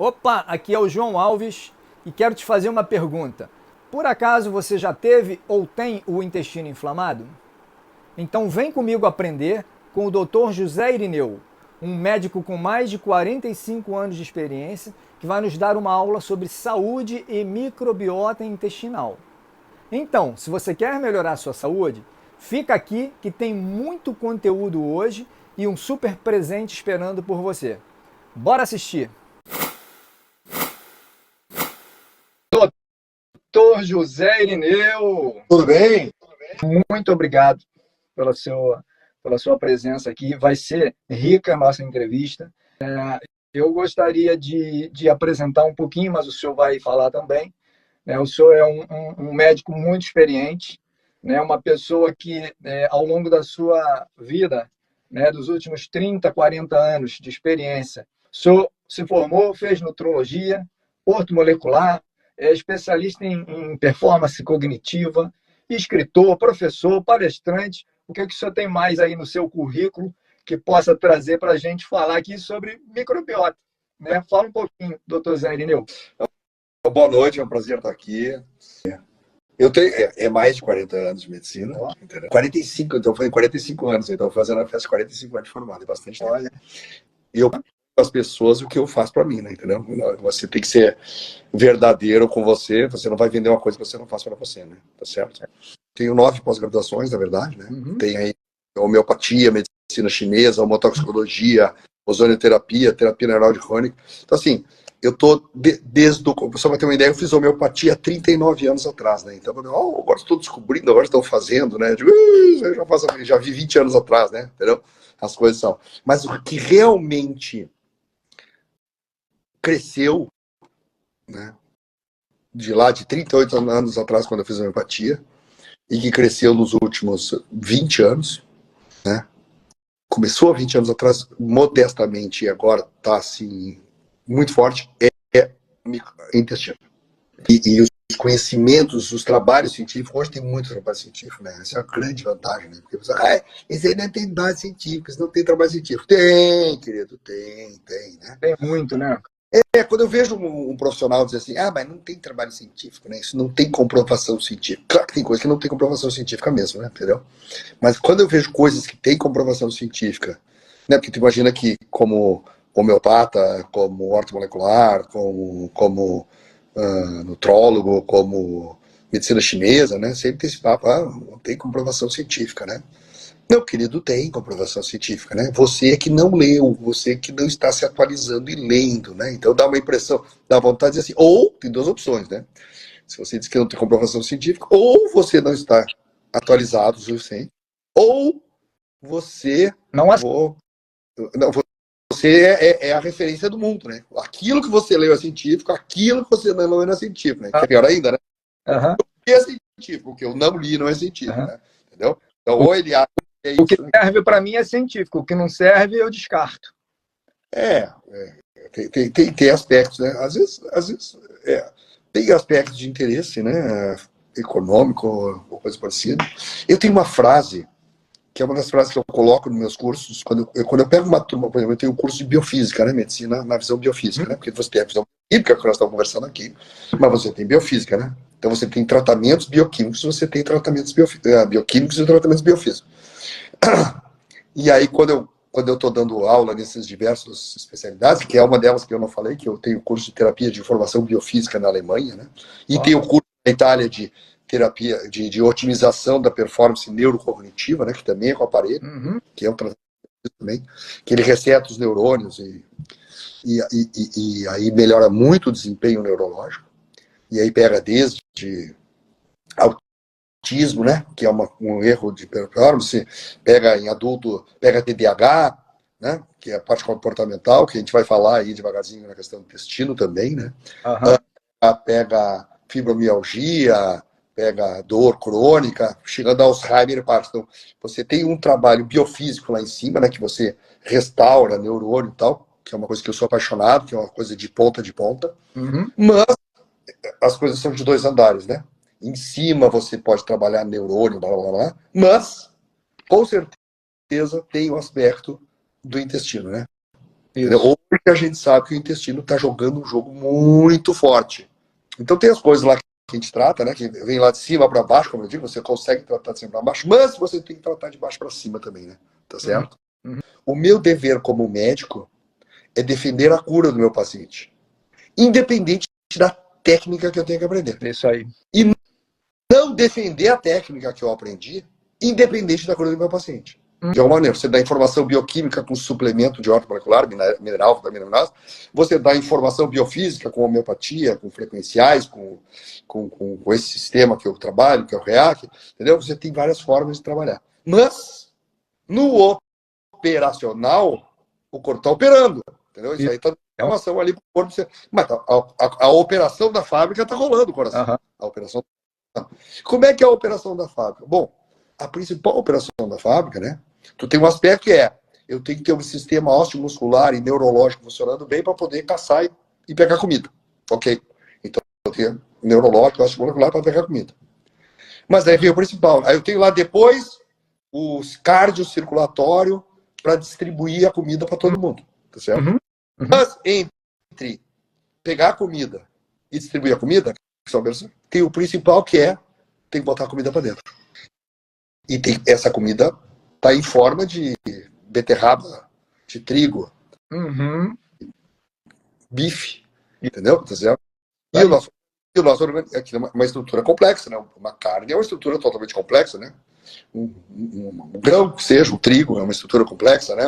Opa, aqui é o João Alves e quero te fazer uma pergunta. Por acaso você já teve ou tem o intestino inflamado? Então vem comigo aprender com o Dr. José Irineu, um médico com mais de 45 anos de experiência que vai nos dar uma aula sobre saúde e microbiota intestinal. Então, se você quer melhorar a sua saúde, fica aqui que tem muito conteúdo hoje e um super presente esperando por você. Bora assistir! Doutor José Irineu, Tudo bem? muito obrigado pela sua presença aqui. Vai ser rica a nossa entrevista. Eu gostaria de apresentar um pouquinho, mas o senhor vai falar também. O senhor é um médico muito experiente, né? Uma pessoa que, ao longo da sua vida, né, dos últimos 30, 40 anos de experiência, o senhor se formou, fez nutrologia, ortomolecular, é especialista em performance cognitiva, escritor, professor, palestrante. O que é que o senhor tem mais aí no seu currículo que possa trazer para a gente falar aqui sobre microbiota? Né? Fala um pouquinho, doutor Zé Irineu. Boa noite, é um prazer estar aqui. Eu tenho mais de 40 anos de medicina. Entendeu? 45, então foi 45 anos, então fazendo a festa 45 anos de formado, é bastante tempo. Olha. E eu para as pessoas o que eu faço para mim, né? Entendeu? Você tem que ser verdadeiro com você, você não vai vender uma coisa que você não faz para você, né? Tá certo? Tenho 9 pós-graduações, na verdade, né? Tem aí homeopatia, medicina chinesa, homotoxicologia, ozonioterapia, terapia neural de crônica. Então, assim, eu tô desde o... Só para ter uma ideia, eu fiz homeopatia há 39 anos atrás, né? Então, agora estou descobrindo, agora estou fazendo, né? Eu digo, eu já vi 20 anos atrás, né? Entendeu? As coisas são. Mas o que realmente cresceu, né? De lá, de 38 anos atrás, quando eu fiz homeopatia, e que cresceu nos últimos 20 anos, né? Começou há 20 anos atrás, modestamente, e agora está assim, muito forte, é intestino. E os conhecimentos, os trabalhos científicos, hoje tem muito trabalho científico, né? Essa é uma grande vantagem, né? Porque você esse aí não tem dados científicos, não tem trabalho científico. Tem, querido, tem, né? Tem muito, né? Quando eu vejo um profissional dizer assim, mas não tem trabalho científico, né? Isso não tem comprovação científica. Claro que tem coisa que não tem comprovação científica mesmo, né? Entendeu? Mas quando eu vejo coisas que têm comprovação científica, né? Porque tu imagina que como homeopata, como ortomolecular, como nutrólogo, como medicina chinesa, né? Sempre tem esse papo, não tem comprovação científica, né? Meu querido, tem comprovação científica, né? Você é que não leu, você é que não está se atualizando e lendo, né? Então dá uma impressão, dá vontade de dizer assim, ou tem duas opções, né? Se você diz que não tem comprovação científica, ou você não está atualizado o suficiente, ou você você é a referência do mundo, né? Aquilo que você leu é científico, aquilo que você não leu não é científico, né? Que é pior ainda, né? Uhum. O que é científico? O que eu não li não é científico, né? Entendeu? Então, ou ele acha que é O que isso, né? serve para mim é científico, o que não serve eu descarto. Tem aspectos, né? Às vezes tem aspectos de interesse, né? Econômico ou coisa parecida. Eu tenho uma frase que é uma das frases que eu coloco nos meus cursos, quando eu pego uma turma, por exemplo, eu tenho um curso de biofísica, né, medicina na visão biofísica, né, porque você tem a visão química, que nós estamos conversando aqui, mas você tem biofísica, né, então você tem tratamentos bioquímicos, você tem tratamentos bioquímicos e tratamentos biofísicos. E aí, quando eu estou dando aula nessas diversas especialidades, que é uma delas que eu não falei, que eu tenho curso de terapia de informação biofísica na Alemanha, né, e tenho curso na Itália de terapia de otimização da performance neurocognitiva, né, que também é com aparelho, que é um tratamento também, que ele reseta os neurônios e aí melhora muito o desempenho neurológico, e aí pega desde autismo, né, que é um erro de performance, pega em adulto, pega TDAH, né, que é a parte comportamental, que a gente vai falar aí devagarzinho na questão do intestino também, né, pega fibromialgia, pega dor crônica, chegando a Alzheimer e Parkinson. Então, você tem um trabalho biofísico lá em cima, né, que você restaura neurônio e tal, que é uma coisa que eu sou apaixonado, que é uma coisa de ponta, mas as coisas são de 2 andares, né? Em cima você pode trabalhar neurônio, blá, blá, blá, mas, com certeza, tem o aspecto do intestino, né? Ou porque a gente sabe que o intestino está jogando um jogo muito forte. Então tem as coisas lá que a gente trata, né? Que vem lá de cima para baixo, como eu digo, você consegue tratar de cima para baixo, mas você tem que tratar de baixo para cima também, né? Tá certo? O meu dever como médico é defender a cura do meu paciente, independente da técnica que eu tenho que aprender. Isso aí. E não defender a técnica que eu aprendi, independente da cura do meu paciente. De alguma maneira, você dá informação bioquímica com suplemento de ordem molecular, mineral, vitamina, minerais. Você dá informação biofísica com homeopatia, com frequenciais, com esse sistema que eu trabalho, que é o REAC, entendeu? Você tem várias formas de trabalhar. Mas, no operacional, o corpo está operando, entendeu? Isso aí está informação ali para o corpo. Mas a operação da fábrica está rolando, coração. A operação. Como é que é a operação da fábrica? Bom, a principal operação da fábrica, né? Tu tem um aspecto que eu tenho que ter um sistema ósseo-muscular e neurológico funcionando bem para poder caçar e pegar comida. Ok? Então eu tenho neurológico, ósseo-muscular para pegar comida. Mas aí vem o principal. Aí eu tenho lá depois os cardiocirculatório para distribuir a comida para todo mundo. Tá certo? Mas entre pegar a comida e distribuir a comida, tem o principal que tem que botar a comida para dentro. E essa comida tá em forma de beterraba, de trigo, bife, entendeu? E o nosso organismo é uma estrutura complexa, né? Uma carne é uma estrutura totalmente complexa, né? Um grão que seja, um trigo é uma estrutura complexa, né?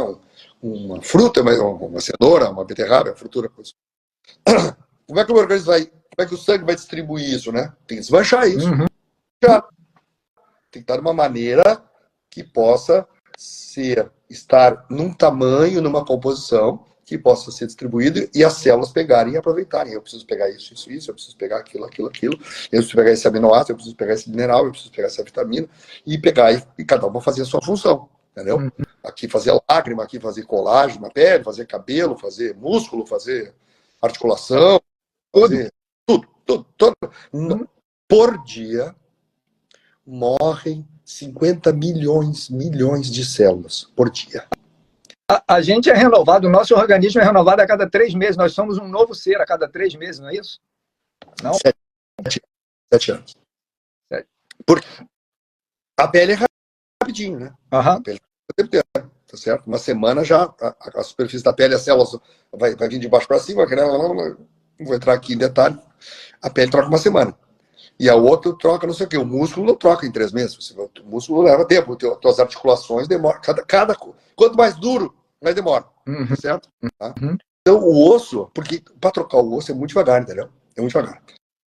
Uma fruta, uma cenoura, uma beterraba, é uma frutura. Como é que o organismo vai, como é que o sangue vai distribuir isso, né? Tem que desmanchar isso. Tem que estar de uma maneira que possa estar num tamanho, numa composição que possa ser distribuído e as células pegarem e aproveitarem. Eu preciso pegar isso, eu preciso pegar aquilo, eu preciso pegar esse aminoácido, eu preciso pegar esse mineral, eu preciso pegar essa vitamina e pegar e cada um fazer a sua função, entendeu? Aqui fazer lágrima, aqui fazer colágeno na pele, fazer cabelo, fazer músculo, fazer articulação, fazer tudo. Por dia morrem 50 milhões de células por dia. A gente é renovado, o nosso organismo é renovado a cada 3 meses. Nós somos um novo ser a cada 3 meses, não é isso? Não? 7 anos. Porque a pele é rapidinho, né? A pele é o tempo inteiro, tá certo? Uma semana já a superfície da pele, as células vai vir de baixo para cima, não vou entrar aqui em detalhe. A pele troca uma semana. E a outra troca não sei o quê. O músculo não troca em 3 meses. O músculo leva tempo. Tuas articulações demoram. Quanto mais duro, mais demora. Certo? Tá? Então, o osso, porque para trocar o osso é muito devagar, entendeu? É muito devagar.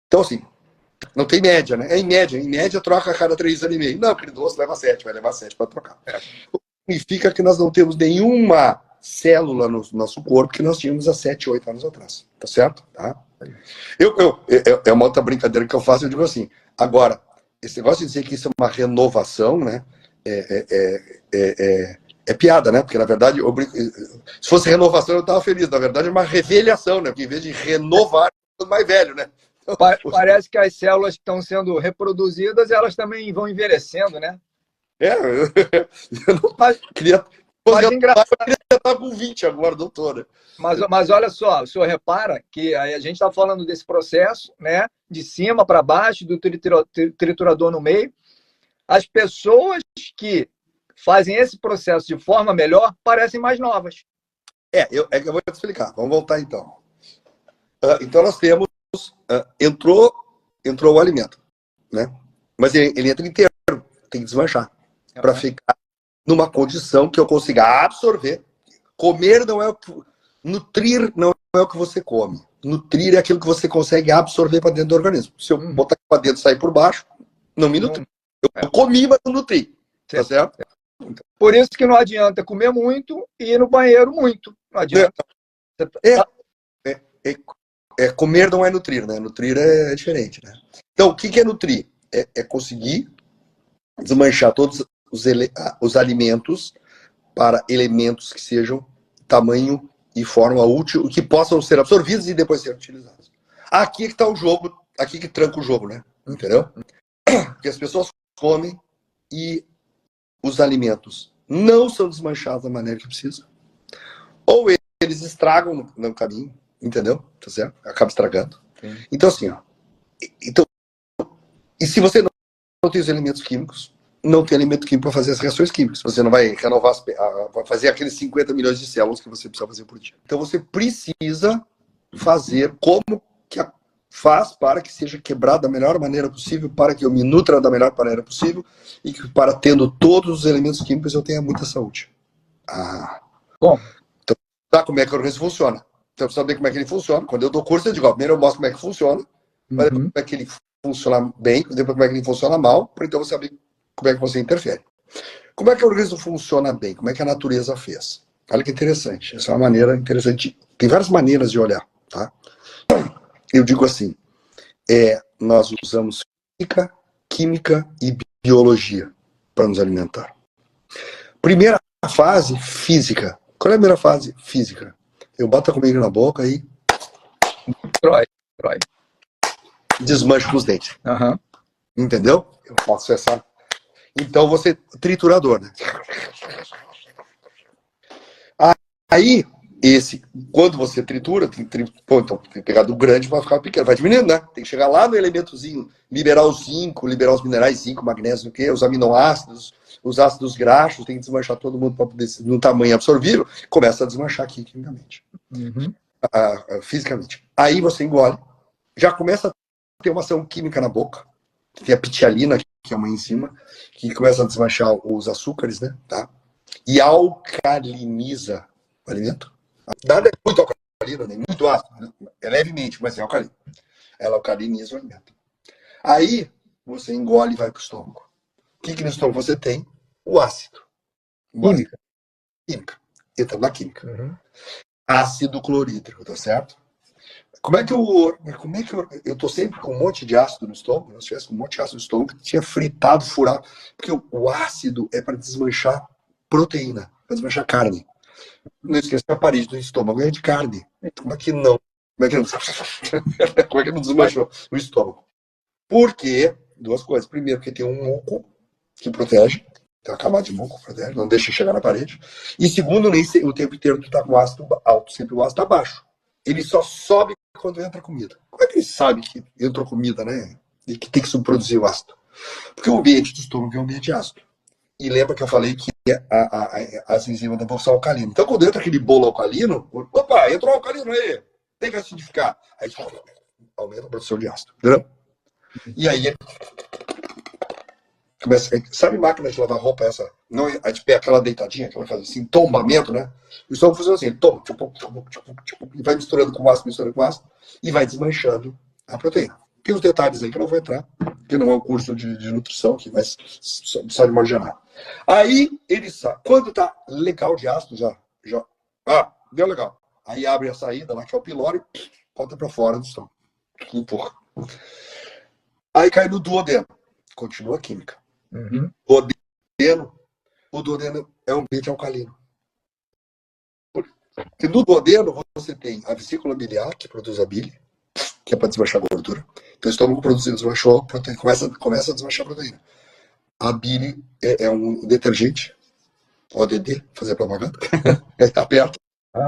Então, assim, não tem média, né? Em média, troca a cada 3 anos e meio. Não, querido, o osso leva 7, vai levar 7 para trocar. Significa que nós não temos nenhuma célula no nosso corpo que nós tínhamos há 7, 8 anos atrás. Tá certo? Tá? É uma outra brincadeira que eu faço, eu digo assim, agora, esse negócio de dizer que isso é uma renovação, né, é piada, né, porque na verdade, se fosse renovação eu estava feliz, na verdade é uma revelhação, né, porque em vez de renovar, é mais velho, né. Então, parece que as células estão sendo reproduzidas e elas também vão envelhecendo, né. Eu não queria... Mas engraçado. Eu queria estar com 20 agora, doutora. Mas olha só, o senhor repara que a gente está falando desse processo, né, de cima para baixo, do triturador no meio. As pessoas que fazem esse processo de forma melhor parecem mais novas. Eu vou te explicar. Vamos voltar então. Então nós temos, entrou o alimento, né? Mas ele entra inteiro, tem que desmanchar, para ficar numa condição que eu consiga absorver. Comer não é o que... Nutrir não é o que você come. Nutrir é aquilo que você consegue absorver para dentro do organismo. Se eu botar para dentro e sair por baixo, não me nutri. Eu comi, mas não nutri. Tá certo? Por isso que não adianta comer muito e ir no banheiro muito. Não adianta. Comer não é nutrir, né? Nutrir é diferente, né? Então, o que é nutrir? É conseguir desmanchar todos os alimentos para elementos que sejam tamanho e forma útil, que possam ser absorvidos e depois ser utilizados. Aqui que está o jogo, aqui que tranca o jogo, né? Entendeu? Porque as pessoas comem e os alimentos não são desmanchados da maneira que precisa. Ou eles estragam no caminho, entendeu? Tá certo? Acaba estragando. Sim. Então, assim, ó. Então, e se você não tem os elementos químicos, não tem elemento químico para fazer as reações químicas. Você não vai renovar, vai fazer aqueles 50 milhões de células que você precisa fazer por dia. Então, você precisa fazer como que faz para que seja quebrado da melhor maneira possível, para que eu me nutra da melhor maneira possível e que, para tendo todos os elementos químicos, eu tenha muita saúde. Bom. Então, tá, como é que o organismo funciona? Então, precisa saber como é que ele funciona. Quando eu dou curso, eu digo, ó, primeiro eu mostro como é que funciona, depois como é que ele funciona bem, depois como é que ele funciona mal, para então você saber como é que você interfere. Como é que o organismo funciona bem? Como é que a natureza fez? Olha que interessante. Essa é uma maneira interessante. Tem várias maneiras de olhar, tá? Eu digo assim, nós usamos física, química e biologia para nos alimentar. Primeira fase, física. Qual é a primeira fase? Física. Eu boto a comida na boca e Destrói. desmancho com os dentes. Uhum. Entendeu? Eu faço essa... Então você, triturador, né? Aí, quando você tritura, tem que pegar do grande para ficar pequeno. Vai diminuindo, né? Tem que chegar lá no elementozinho, liberar o zinco, liberar os minerais, zinco, magnésio, os aminoácidos, os ácidos graxos, tem que desmanchar todo mundo para poder, no tamanho absorvível, começa a desmanchar aqui quimicamente. Fisicamente. Aí você engole, já começa a ter uma ação química na boca, tem a pitialina, que é uma enzima, que começa a desmanchar os açúcares, né? Tá? E alcaliniza o alimento. Nada é muito alcalino, nem muito ácido, né? É levemente, mas é alcalino. Ela alcaliniza o alimento. Aí você engole e vai para o estômago. O que no estômago você tem? O ácido. Química. Química. Entra na química. Ácido clorídrico, tá certo? Como é que eu tô sempre com um monte de ácido no estômago? Se eu tivesse com um monte de ácido no estômago, tinha fritado, furado. Porque o ácido é para desmanchar proteína, para desmanchar carne. Não esqueça que a parede do estômago é de carne. Como é que não? Como é que não desmanchou o estômago? Porque, duas coisas. Primeiro, porque tem um muco que protege. Tem uma camada de muco que protege, não deixa chegar na parede. E segundo, nem o tempo inteiro tu tá com ácido alto, sempre o ácido tá baixo. Ele só sobe quando entra comida. Como é que ele sabe que entrou comida, né? E que tem que subproduzir o ácido? Porque o ambiente do estômago é um ambiente ácido. E lembra que eu falei que as enzimas da são alcalino. Então, quando entra aquele bolo alcalino, opa, entrou alcalino aí, tem que acidificar. Aí aumenta a produção de ácido. Entendeu? E aí ele começa. Sabe máquina de lavar roupa essa? Não, a de pé, aquela deitadinha que ela faz assim, tombamento, né? O estômago funciona assim, ele toma, e vai misturando com ácido, e vai desmanchando a proteína. Tem os detalhes aí que eu não vou entrar, que não é um curso de nutrição, que vai só de modo geral. Aí ele sabe, quando tá legal de ácido, deu legal. Aí abre a saída lá, que é o pilório, e volta pra fora do estômago. Empurra. Aí cai no duodeno. Continua a química. O duodeno é um ambiente alcalino. Porque no duodeno você tem a vesícula biliar, que produz a bile, que é para desmanchar a gordura. Então o estômago desmanchou, começa a desmanchar a proteína. A bile é um detergente, ODD, fazer propaganda, aperta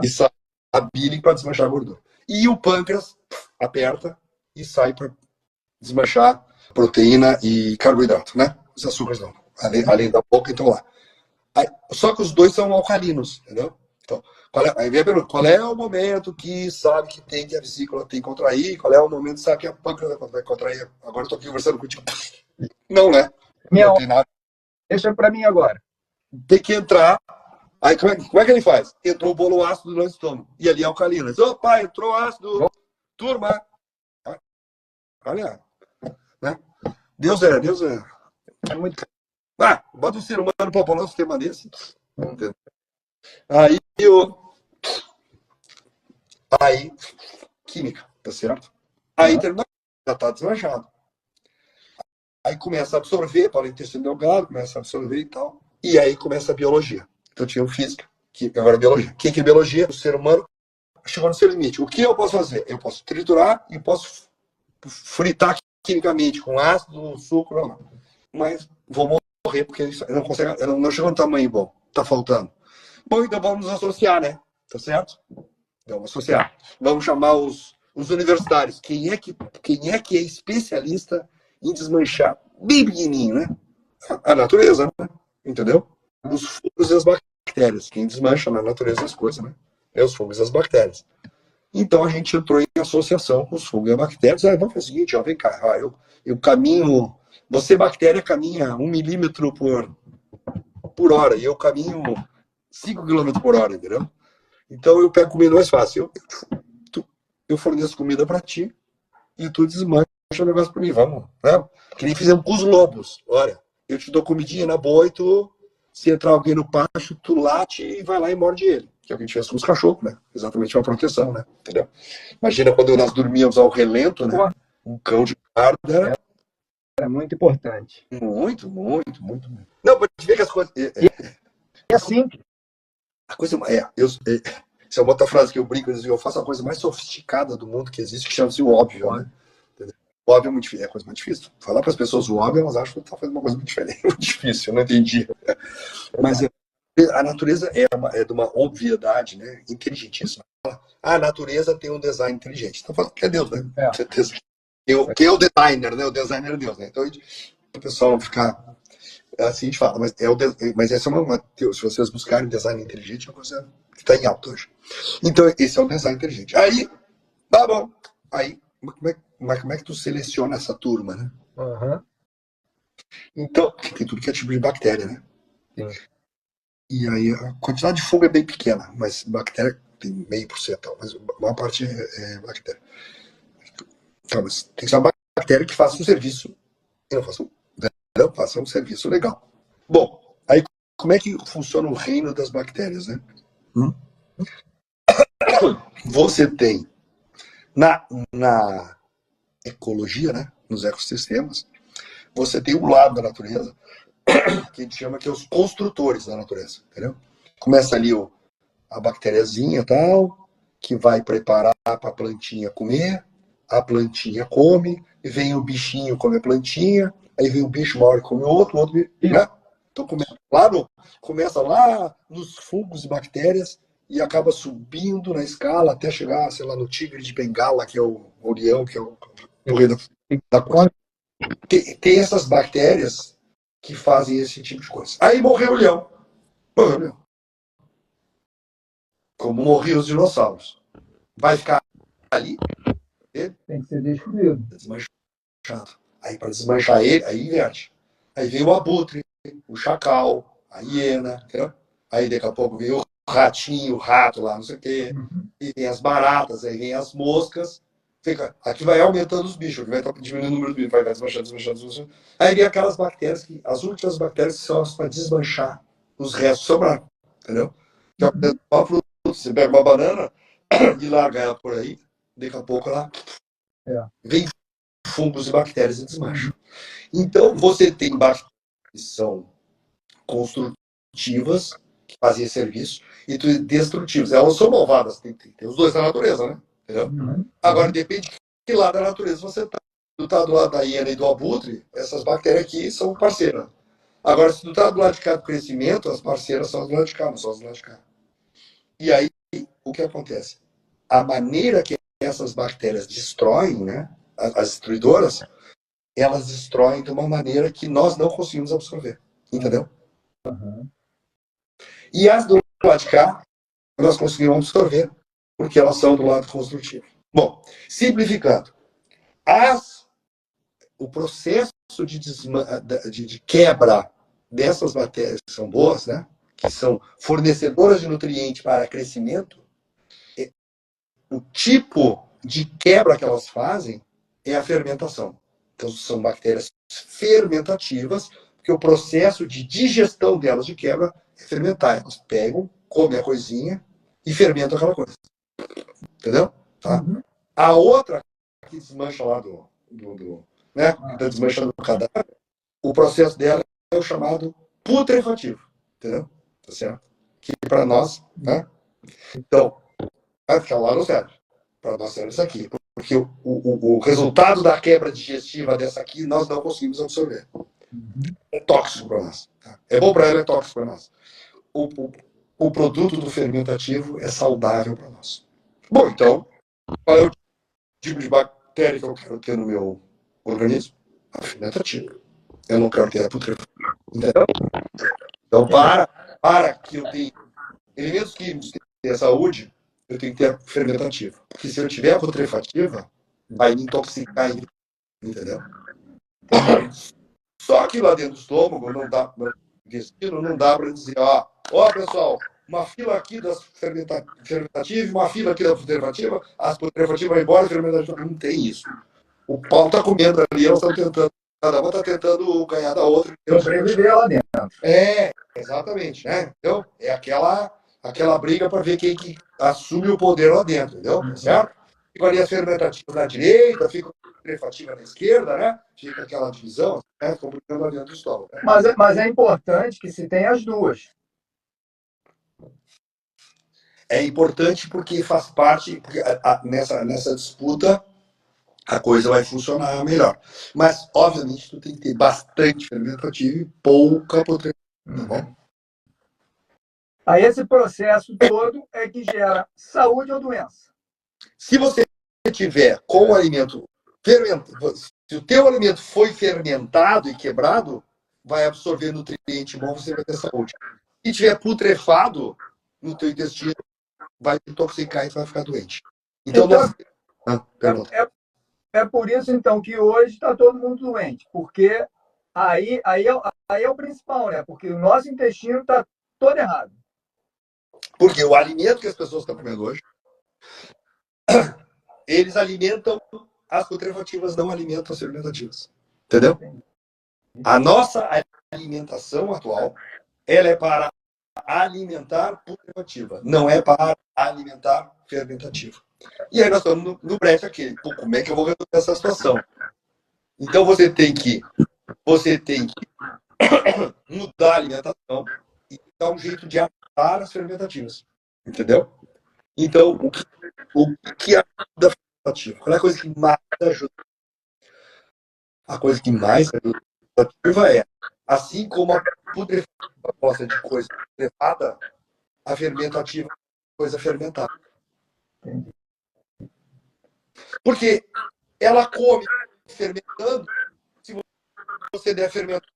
e sai a bile para desmanchar a gordura. E o pâncreas aperta e sai para desmanchar proteína e carboidrato, né? Os açúcares não. Além da boca, então lá. Aí, só que os dois são alcalinos, entendeu? Então, aí vem a pergunta, qual é o momento que sabe que a vesícula tem que contrair? Qual é o momento que sabe que a pâncreas vai contrair? Agora eu tô aqui conversando contigo. Não, né? Não tem nada. Deixa pra mim agora. Tem que entrar. Aí como é que ele faz? Entrou o bolo ácido no estômago. E ali é alcalino. Opa, entrou ácido. Turma. Olha. Né? Deus é. É muito. Bota um ser humano para o nosso sistema desse. Aí, química, tá certo? Aí terminou, já tá desmanchado. Aí começa a absorver, para o intestino delgado, começa a absorver e tal. E aí começa a biologia. Então tinha física, agora a biologia. O que é biologia? O ser humano chegou no seu limite. O que eu posso fazer? Eu posso triturar e posso fritar quimicamente com ácido, sucro, não. Mas vou morrer porque ele não chegou no tamanho bom. Tá faltando. Bom, então vamos nos associar, né? Tá certo? Vamos associar. Vamos chamar os universitários. Quem é que é especialista em desmanchar bem pequenininho, né? A natureza, né? Entendeu? Os fungos e as bactérias. Quem desmancha na natureza as coisas, né? É os fungos e as bactérias. Então a gente entrou em associação com os fungos e as bactérias. Vamos fazer o seguinte, ó, vem cá, ó, eu caminho. Você, bactéria, caminha 1 milímetro por hora, e eu caminho 5 quilômetros por hora, entendeu? Então eu pego comida mais fácil. Eu forneço comida para ti e tu desmancha o negócio para mim, vamos, né? Que nem fizemos com os lobos. Olha, eu te dou comidinha na boa e tu, se entrar alguém no pátio, tu late e vai lá e morde ele. Que é o que a gente fez com os cachorros, né? Exatamente uma proteção, né? Entendeu? Imagina quando nós dormíamos ao relento, né? Um cão de guarda. É muito importante. Muito. Não, pode ver que as coisas. É simples. A coisa essa é uma outra frase que eu brinco, eu faço a coisa mais sofisticada do mundo que existe, que chama-se o óbvio, né? O óbvio é muito difícil, é a coisa mais difícil. Falar para as pessoas o óbvio, elas acham que está fazendo uma coisa muito diferente, muito difícil, eu não entendi. Mas a natureza é de uma obviedade, né? Inteligentíssima. A natureza tem um design inteligente. Está falando que é Deus, né? Com certeza. Quem é o designer, né? O designer é Deus, né? Então, o pessoal não ficar. Assim a gente fala, mas essa é uma. Se vocês buscarem design inteligente, é uma coisa que está em alta hoje. Então, esse é o design inteligente. Aí, tá bom. Aí, como é que tu seleciona essa turma, né? Uhum. Então, tem tudo que é tipo de bactéria, né? Sim. E aí a quantidade de fungo é bem pequena, mas bactéria tem 0,5%, mas a maior parte é bactéria. Então, mas tem que ser uma bactéria que faça um serviço. Eu faça um serviço legal. Bom, aí como é que funciona o reino das bactérias, né? Você tem na ecologia, né? Nos ecossistemas, você tem um lado da natureza que a gente chama que é os construtores da natureza, entendeu? Começa ali a bactériazinha tal, que vai preparar para a plantinha comer, a plantinha come, e vem o bichinho come a plantinha, aí vem o bicho maior e come o outro né? Então começa lá nos fungos e bactérias e acaba subindo na escala até chegar, sei lá, no tigre de Bengala, que é o leão, que é o rei da coisa. Tem essas bactérias que fazem esse tipo de coisa. Aí morreu o leão. Como morriam os dinossauros. Vai ficar ali. Tem que ser destruído. Desmanchado. Aí para desmanchar ele, aí inverte. Aí vem o abutre, o chacal, a hiena, entendeu? Aí daqui a pouco vem o ratinho, o rato lá, não sei o quê. E vem as baratas, aí vem as moscas. Aqui vai aumentando os bichos, aqui vai diminuindo o número de bichos, vai desmanchando. Aí vem aquelas bactérias, as últimas bactérias que são as para desmanchar os restos sobrar, entendeu? Que é uma fruta, você pega uma banana e larga ela por aí, daqui a pouco ela vem fungos e bactérias e desmancham. Então, você tem bactérias que são construtivas, que fazem serviço, e destrutivas. Elas são malvadas, tem os dois na natureza, né? Entendeu? Agora, depende de que lado da natureza você está. Se tu está do lado da hiena e do abutre, essas bactérias aqui são parceiras. Agora, se tu está do lado de cá do crescimento, as parceiras são do lado de cá, não são do lado de cá. E aí, o que acontece? A maneira que essas bactérias destroem, né? As destruidoras, elas destroem de uma maneira que nós não conseguimos absorver. Entendeu? E as do lado de cá, nós conseguimos absorver, porque elas são do lado construtivo. Bom, simplificando, o processo de quebra dessas bactérias que são boas, né, que são fornecedoras de nutrientes para crescimento, o tipo de quebra que elas fazem é a fermentação. Então, são bactérias fermentativas, porque o processo de digestão delas de quebra é fermentar. Elas pegam, comem a coisinha e fermentam aquela coisa. Entendeu? Tá? A outra que desmancha lá né? Tá desmanchando o cadáver, o processo dela é o chamado putrefativo. Entendeu? Tá certo? Que para nós, né? Então, vai ficar lá no cérebro. Para nós serve isso aqui. Porque o resultado da quebra digestiva dessa aqui nós não conseguimos absorver. É tóxico para nós. Tá? É bom para ela, é tóxico para nós. o produto do fermentativo é saudável para nós. Bom, então, qual é o tipo de bactéria que eu quero ter no meu organismo? A fermentativa. Eu não quero ter a putrefação. Entendeu? Então, para que eu tenha elementos químicos que tenham saúde, eu tenho que ter a fermentativa. Porque se eu tiver a putrefativa, vai me intoxicar, entendeu? Só que lá dentro do estômago, não dá, no intestino, não dá para dizer, ó, pessoal, uma fila aqui das fermentativas, uma fila aqui da putrefativa, as putrefativas vão embora, a fermentativa não tem isso. O pau está comendo ali, elas estão tentando, cada uma está tentando ganhar da outra. Sobreviver lá dentro. Exatamente, né? Então, é aquela briga para ver quem que assume o poder lá dentro, entendeu? Certo? Ficam ali as fermentativas na direita, fica a putrefativa na esquerda, né? Fica aquela divisão, né? Ficam brigando lá dentro do estômago. Né? Mas é importante que se tenha as duas. É importante porque faz parte, porque nessa disputa a coisa vai funcionar melhor. Mas, obviamente, tu tem que ter bastante fermentativo e pouca putrefativa, tá bom? Aí esse processo todo é que gera saúde ou doença. Se você tiver com o alimento fermentado, se o teu alimento foi fermentado e quebrado, vai absorver nutriente bom, você vai ter saúde. Se tiver putrefado no teu intestino, vai intoxicar e vai ficar doente. Então é por isso, então, que hoje está todo mundo doente. Porque aí é o principal, né? Porque o nosso intestino está todo errado. Porque o alimento que as pessoas estão comendo hoje, eles alimentam as putrefativas, não alimentam as fermentativas. Entendeu? A nossa alimentação atual, ela é para alimentar putrefativa, não é para alimentar fermentativa. E aí nós estamos no brecha aqui. Como é que eu vou resolver essa situação? Então você tem que mudar a alimentação e dar um jeito de atar as fermentativas. Entendeu? Então, o que ajuda a fermentativa? Qual é a coisa que mais ajuda? A coisa que mais ajuda a fermentativa é, assim como a putrefativa gosta de coisa putrefada, a fermentativa é coisa fermentada. Porque ela come fermentando se você der fermentado,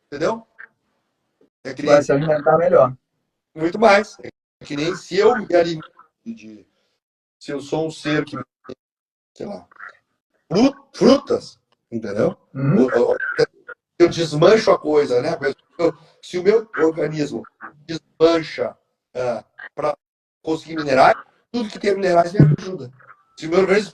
entendeu? É que nem, Vai se alimentar melhor. muito mais. É que nem se eu me alimento se eu sou um ser que, sei lá, frutas, entendeu? Uhum. Eu desmancho a coisa, né? Se o meu organismo desmancha para conseguir minerais, tudo que tem minerais me ajuda. Se o meu organismo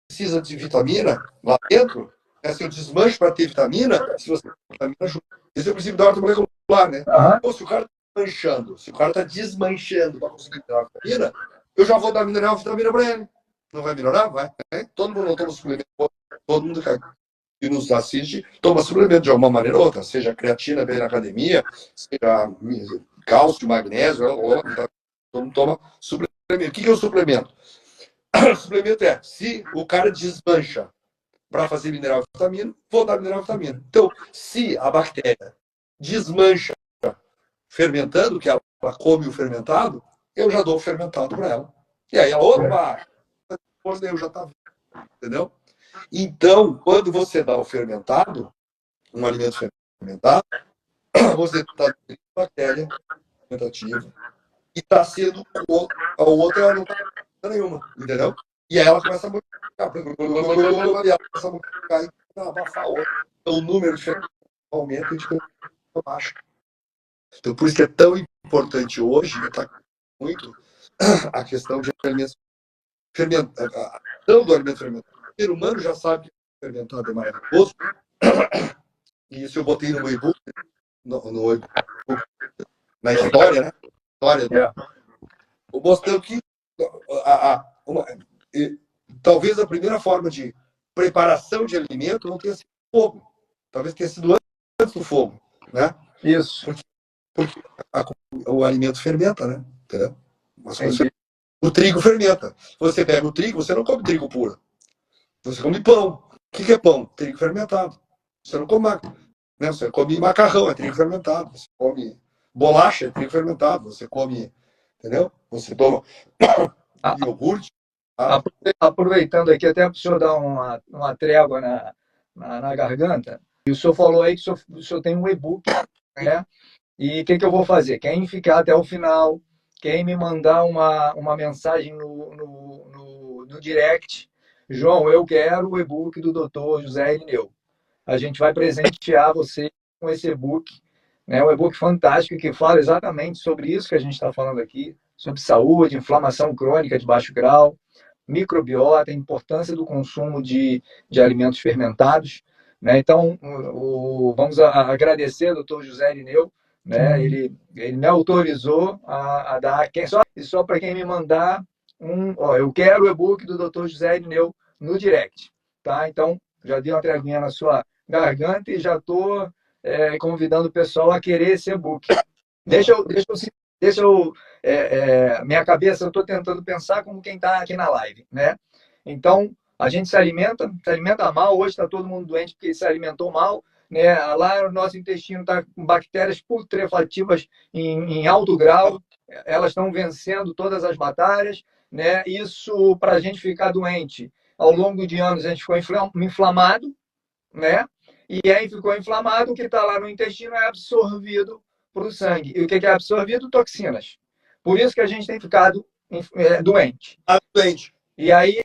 precisa de vitamina lá dentro, se eu desmancho para ter vitamina, se você tem vitamina, ajuda. Esse é o princípio da horta molecular, né? Uhum. Então, se o cara está desmanchando, se o cara está desmanchando para conseguir mineral vitamina, eu já vou dar mineral vitamina para ele. Não vai melhorar? Vai. Né? Todo mundo não toma suplemento, todo mundo que nos assiste toma suplemento de alguma maneira ou outra, seja creatina bem na academia, seja cálcio, magnésio, todo mundo toma suplemento. O que é o suplemento? O suplemento é, se o cara desmancha para fazer mineral e vitamina, vou dar mineral e vitamina. Então, se a bactéria desmancha fermentando, que ela come o fermentado, eu já dou o fermentado para ela. E aí ela, opa, eu já tá, entendeu? Então, quando você dá o fermentado, um alimento fermentado, você está dando bactéria fermentativa e está sendo a outra, ela não está nenhuma, entendeu? E aí ela começa a multiplicar, e ela começa a multiplicar e abafar a outra. Então, o número de fermentados aumenta e de baixa. Então, por isso que é tão importante hoje, está muito a questão de alimentos fermentados, a ação do alimento fermentado. O ser humano já sabe que o fermentado é maravilhoso, e isso eu botei no e-book, na história, né? História, mostrando que talvez a primeira forma de preparação de alimento não tenha sido fogo. Talvez tenha sido antes do fogo, né? Isso. Porque o alimento fermenta, né? Entendeu? O trigo fermenta. Você pega o trigo, você não come trigo puro. Você come pão. O que é pão? Trigo fermentado. Você não come, né? Você come macarrão, é trigo fermentado. Você come bolacha, é trigo fermentado. Você come entendeu? Você toma A- iogurte, tá? Aproveitando aqui, até para o senhor dar uma trégua na garganta, e o senhor falou aí que o senhor tem um e-book, né? E o que eu vou fazer? Quem ficar até o final, quem me mandar uma mensagem no direct, João, eu quero o e-book do Dr. José Irineu. A gente vai presentear você com esse e-book, né? Um e-book fantástico que fala exatamente sobre isso que a gente está falando aqui, sobre saúde, inflamação crônica de baixo grau, microbiota, a importância do consumo de alimentos fermentados. Né? Então, vamos agradecer ao doutor José Irineu, né? Ele me autorizou a dar, só para quem me mandar eu quero o e-book do doutor José Irineu no direct. Tá? Então, já dei uma treguinha na sua garganta e já estou convidando o pessoal a querer esse e-book. Deixa eu minha cabeça, eu estou tentando pensar como quem está aqui na live, né? Então, a gente se alimenta mal, hoje está todo mundo doente porque se alimentou mal, né? Lá o nosso intestino está com bactérias putrefativas em alto grau, elas estão vencendo todas as batalhas, né? Isso, para a gente ficar doente, ao longo de anos a gente ficou inflamado, né? E aí ficou inflamado, o que está lá no intestino é absorvido para o sangue. E o que é absorvido? Toxinas. Por isso que a gente tem ficado doente. Doente. E aí,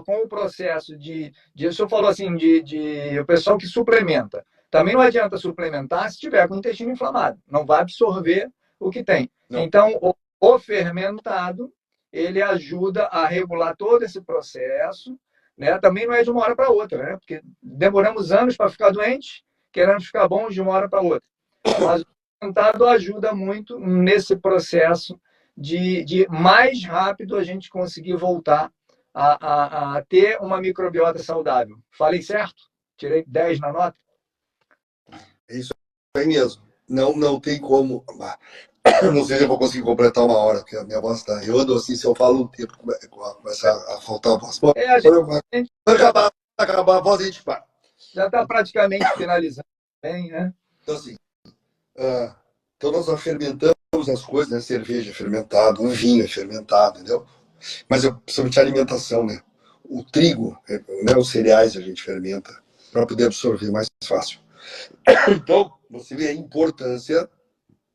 com o processo o senhor falou assim, o pessoal que suplementa. Também não adianta suplementar se tiver com o intestino inflamado. Não vai absorver o que tem. Não. Então, o fermentado, ele ajuda a regular todo esse processo, né? Também não é de uma hora para outra, né? Porque demoramos anos para ficar doente, querendo ficar bons de uma hora para outra. Mas o fermentado ajuda muito nesse processo de mais rápido a gente conseguir voltar a ter uma microbiota saudável. Falei certo? Tirei 10 na nota? É isso aí mesmo. Não tem como. Não sei se eu vou conseguir completar uma hora, porque a minha voz está. Eu ando assim, se eu falo um tempo, começa a faltar a voz. Bom, acabar a voz, a gente para. Já está praticamente finalizando bem, né? Então, assim, então nós fermentamos as coisas, né? Cerveja é fermentada, o vinho é fermentado, entendeu? Mas principalmente a alimentação, né? O trigo, né? Os cereais a gente fermenta para poder absorver mais fácil. Então, você vê a importância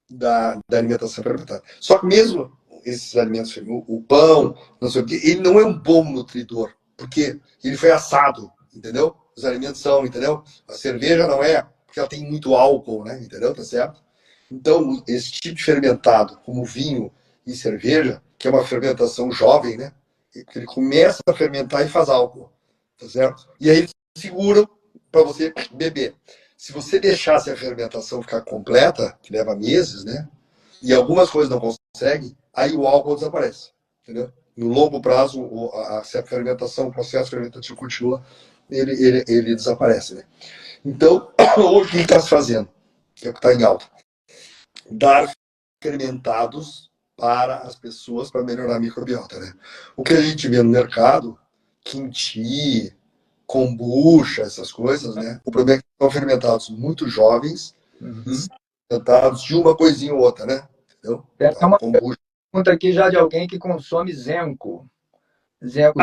da alimentação fermentada. Só que mesmo esses alimentos, o pão, não sei o quê, ele não é um bom nutridor, porque ele foi assado, entendeu? Os alimentos são, entendeu? A cerveja não é, porque ela tem muito álcool, né? Entendeu? Tá certo? Então, esse tipo de fermentado, como vinho e cerveja, que é uma fermentação jovem, né? Ele começa a fermentar e faz álcool, tá certo? E aí eles seguram para você beber. Se você deixasse a fermentação ficar completa, que leva meses, né? E algumas coisas não conseguem, aí o álcool desaparece, entendeu? No longo prazo, se a fermentação, o processo fermentativo continua, ele desaparece, né? Então, hoje o que está se fazendo? Que é o que está em alta. Dar fermentados para as pessoas para melhorar a microbiota, né? O que a gente vê no mercado, kimchi, kombucha, essas coisas, né? O problema é que são fermentados muito jovens, fermentados de uma coisinha ou outra, né? Entendeu? Tem Então, uma kombucha. pergunta aqui já de alguém que consome Zenco. Zenco.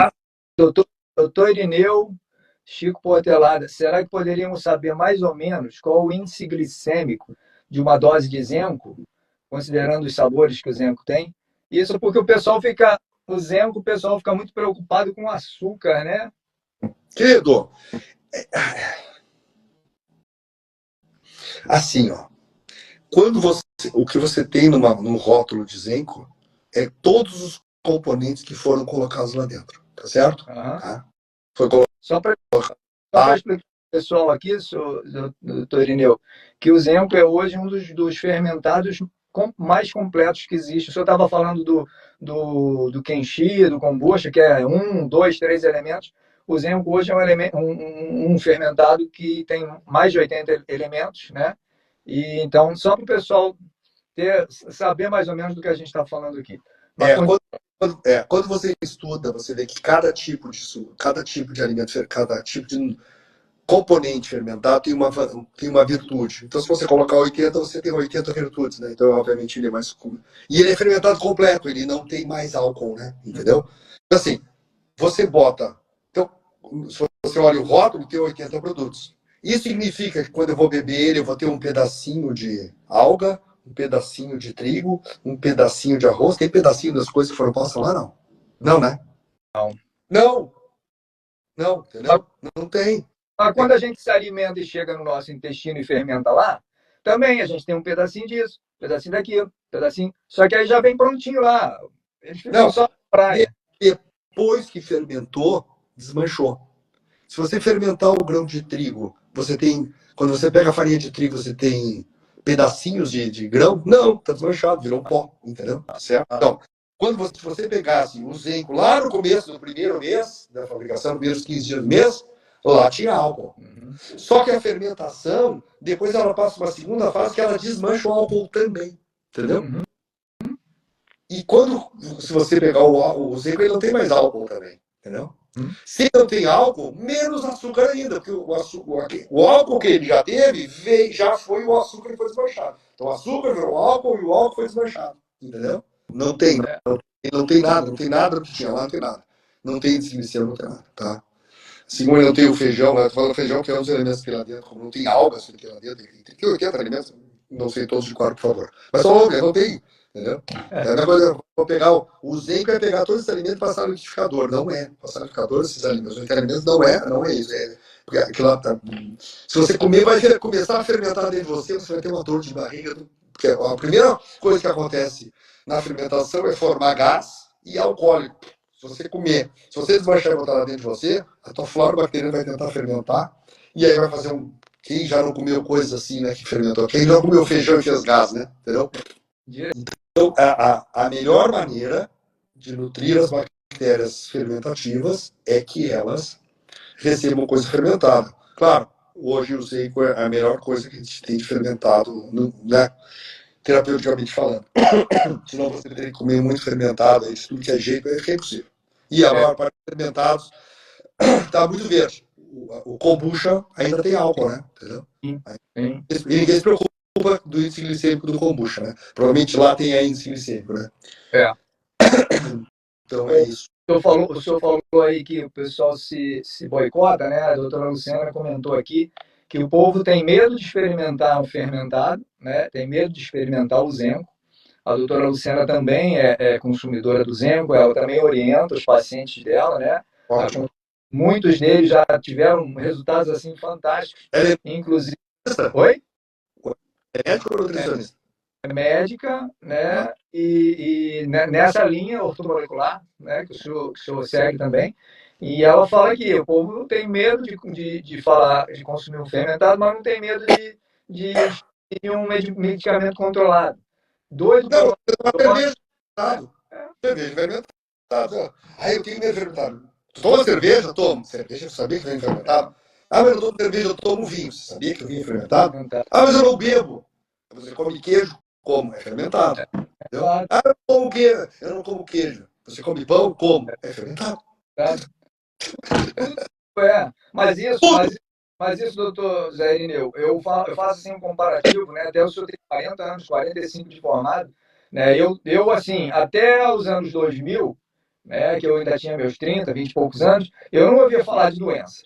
Doutor Irineu, Chico Portelada, será que poderíamos saber mais ou menos qual o índice glicêmico de uma dose de Zenco, considerando os sabores que o Zenco tem? Isso porque o Zenco, o pessoal fica muito preocupado com o açúcar, né? Querido, assim, ó, o que você tem num rótulo de Zenco é todos os componentes que foram colocados lá dentro, tá certo? Uhum. Tá? Foi colocado. Só para explicar para o pessoal aqui, doutor Irineu, que o Zenco é hoje um dos fermentados mais completos que existe. O senhor estava falando do Kenshi, do Kombucha, que é 1, 2, 3 elementos. O Zenco hoje é um fermentado que tem mais de 80 elementos, né? E, então, só para o pessoal saber mais ou menos do que a gente está falando aqui. Mas, quando você estuda, você vê que cada tipo de alimento, cada tipo de componente fermentado tem uma virtude. Então, se você colocar 80, você tem 80 virtudes, né? Então, obviamente, ele é mais... E ele é fermentado completo, ele não tem mais álcool, né? Entendeu? Então, assim, você bota... Então, se você olha o rótulo, tem 80 produtos. Isso significa que quando eu vou beber ele, eu vou ter um pedacinho de alga, um pedacinho de trigo, um pedacinho de arroz. Tem pedacinho das coisas que foram postas lá? Não. Não, né? Não. Não. Não, entendeu? Não tem. Mas quando a gente se alimenta e chega no nosso intestino e fermenta lá, também a gente tem um pedacinho disso, um pedacinho daquilo, um pedacinho. Só que aí já vem prontinho lá. Eles ficam Não, só na praia. depois que fermentou, desmanchou. Se você fermentar o grão de trigo, você tem. Quando você pega a farinha de trigo, você tem pedacinhos de grão? Não, tá desmanchado, virou um pó, entendeu? Certo? Então, quando você pegasse o zenco lá no começo do primeiro mês da fabricação, nos primeiros 15 dias do mês, lá tinha álcool. Só que a fermentação, depois ela passa uma segunda fase que ela desmancha o álcool também. Entendeu? E quando, se você pegar o zenco, ele não tem mais álcool também. Entendeu? Se não tem álcool, menos açúcar ainda, porque o álcool que ele já teve já foi o açúcar que foi desmanchado. Então o açúcar virou álcool e o álcool foi desmanchado. Entendeu? Não tem nada, não tem nada que tinha lá, não tem nada. Não tem desglicemia, não tem nada, tá? Simone, não tem o feijão, né? Tu fala feijão que é um dos elementos que tem lá dentro, como não tem algas que tem lá dentro, tem 80 alimentos, não sei todos de cor, por favor. Mas só não tem, entendeu? É coisa, vou pegar o zenco é pegar todos esses alimentos e passar no liquidificador. Não é. Passar no liquidificador, esses alimentos. Os alimentos não é isso. Porque aquilo lá tá, se você comer, vai começar a fermentar dentro de você, você vai ter uma dor de barriga. Porque a primeira coisa que acontece na fermentação é formar gás e alcoólico. Se você comer, se você desmanchar e botar lá dentro de você, a tua flora bacteriana vai tentar fermentar e aí vai fazer um. Quem já não comeu coisas assim, né, que fermentou? Quem já comeu feijão e fez gás, né? Entendeu? Então, a melhor maneira de nutrir as bactérias fermentativas é que elas recebam coisa fermentada. Claro, hoje o zenco é a melhor coisa que a gente tem de fermentado, né? Terapeuticamente falando. Senão você teria que comer muito fermentado, isso tudo que é jeito é impossível. E a maior parte dos fermentados está muito verde. O kombucha ainda tem álcool, né? Entendeu? Sim. E ninguém se preocupa do índice glicêmico do kombucha, né? Provavelmente lá tem índice glicêmico, né? Então é isso. O senhor falou aí que o pessoal se boicota, né? A doutora Luciana comentou aqui que o povo tem medo de experimentar o fermentado, né? Tem medo de experimentar o zenco. A doutora Luciana também é consumidora do zenco, ela também orienta os pacientes dela, né? Ótimo. Muitos deles já tiveram resultados assim fantásticos. Inclusive. Oi? É médico ou nutricionista? É médica, né? E nessa linha ortomolecular, né? Que o senhor segue também. E ela fala que o povo tem medo de falar, de consumir um fermentado, mas não tem medo de um medicamento controlado. Doido Não, para uma cerveja fermentado. Cerveja fermentada. Aí eu tenho medo fermentado. Tu toma cerveja? Tomo. Cerveja, eu sabia que vem fermentado. Ah, mas eu tomo cerveja, eu tomo vinho. Você sabia que o vinho é fermentado? Ah, mas eu não bebo. Você come queijo? Como? É fermentado. Entendeu? Ah, eu não como queijo. Eu não como queijo. Você come pão? Como? É fermentado. Mas isso, doutor Zé Irineu, eu faço assim um comparativo, né? Até o senhor tem 40 anos, 45 de formado, né? Eu assim, até os anos 2000, né, que eu ainda tinha meus 30, 20 e poucos anos, eu não ouvia falar de doenças,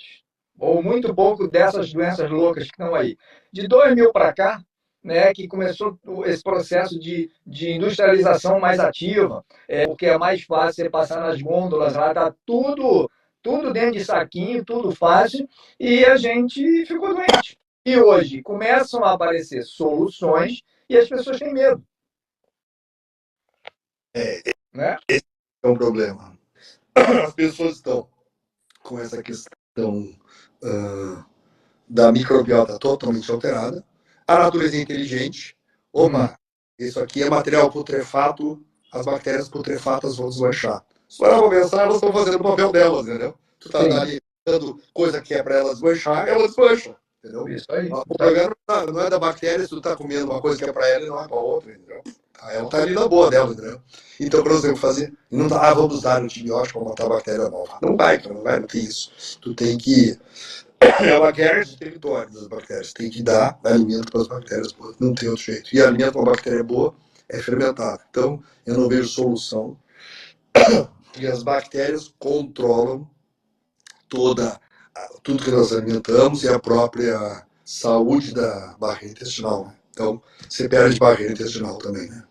ou muito pouco dessas doenças loucas que estão aí. De 2000 para cá, né, que começou esse processo de industrialização mais ativa, porque é mais fácil você passar nas gôndolas lá, tá tudo dentro de saquinho, tudo fácil, e a gente ficou doente. E hoje começam a aparecer soluções e as pessoas têm medo. Né? Esse é um problema. As pessoas estão com essa questão da microbiota totalmente alterada. A natureza é inteligente. Opa, isso aqui é material putrefato, as bactérias putrefatas vão desmanchar. Se for para pensar, elas estão fazendo o papel delas, entendeu? Tu tá ali dando coisa que é para elas desmanchar, elas desmancham, entendeu? Isso aí. O problema não é da bactéria se tu tá comendo uma coisa que é para ela e não é para outra, entendeu? Ela tá ali na boa dela, entendeu? Então, por exemplo, fazer. Não tá, vamos dar antibiótico para matar a bactéria nova. Não vai, não tem isso. Tu tem que É uma guerra de território das bactérias. Tem que dar alimento para as bactérias, pô. Não tem outro jeito. E alimento para uma bactéria boa é fermentado. Então, eu não vejo solução. E as bactérias controlam tudo que nós alimentamos e a própria saúde da barreira intestinal. Né? Então, você perde barreira intestinal também, né?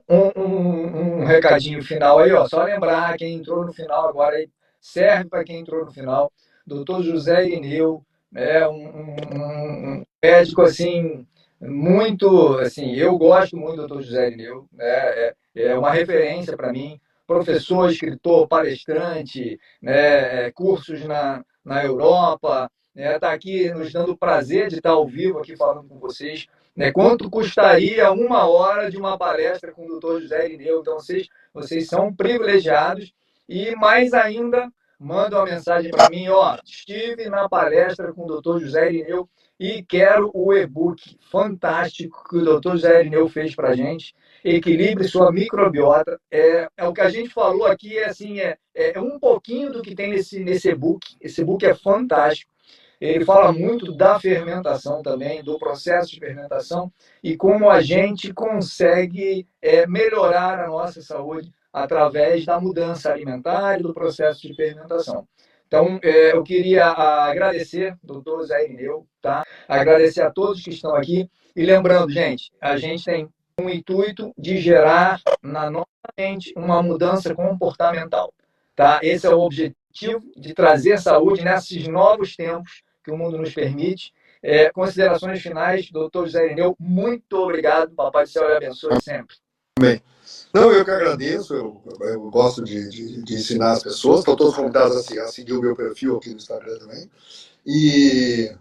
Um recadinho final aí, ó. Só lembrar quem entrou no final agora aí, serve para quem entrou no final. Doutor José Irineu, né, um médico assim, muito assim, eu gosto muito do doutor José Irineu, né, é uma referência para mim. Professor, escritor, palestrante, né, cursos na Europa, né, tá aqui nos dando o prazer de estar ao vivo aqui falando com vocês. Né? Quanto custaria 1 hora de uma palestra com o doutor José Irineu? Então, vocês são privilegiados e, mais ainda, manda uma mensagem para mim, ó, estive na palestra com o doutor José Irineu e quero o e-book fantástico que o doutor José Irineu fez para a gente. Equilibre sua microbiota. É o que a gente falou aqui, assim, é um pouquinho do que tem nesse e-book. Esse e-book é fantástico. Ele fala muito da fermentação também, do processo de fermentação e como a gente consegue melhorar a nossa saúde através da mudança alimentar e do processo de fermentação. Então, eu queria agradecer, doutor Zé Irineu, tá? Agradecer a todos que estão aqui. E lembrando, gente, a gente tem um intuito de gerar na nossa mente uma mudança comportamental. Tá? Esse é o objetivo de trazer saúde nesses novos tempos que o mundo nos permite. Considerações finais, doutor José Irineu, muito obrigado. Papai do céu lhe abençoe sempre. Amém. Não, eu que agradeço, eu gosto de ensinar as pessoas, estão todos convidados a seguir o meu perfil aqui no Instagram também, e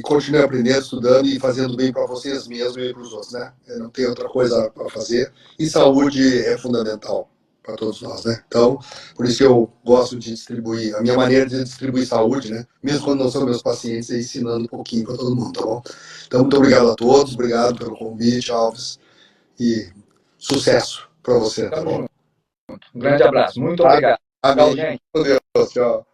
continue aprendendo, estudando e fazendo bem para vocês mesmos e para os outros, né? Não tem outra coisa para fazer, e saúde é fundamental para todos nós, né? Então, por isso que eu gosto de distribuir, a minha maneira de distribuir saúde, né? Mesmo quando não são meus pacientes, é ensinando um pouquinho para todo mundo, tá bom? Então, muito obrigado a todos, obrigado pelo convite, Alves, e sucesso para você, tá bom? Um grande abraço, muito obrigado. Amém. Tchau, gente. Deus, tchau.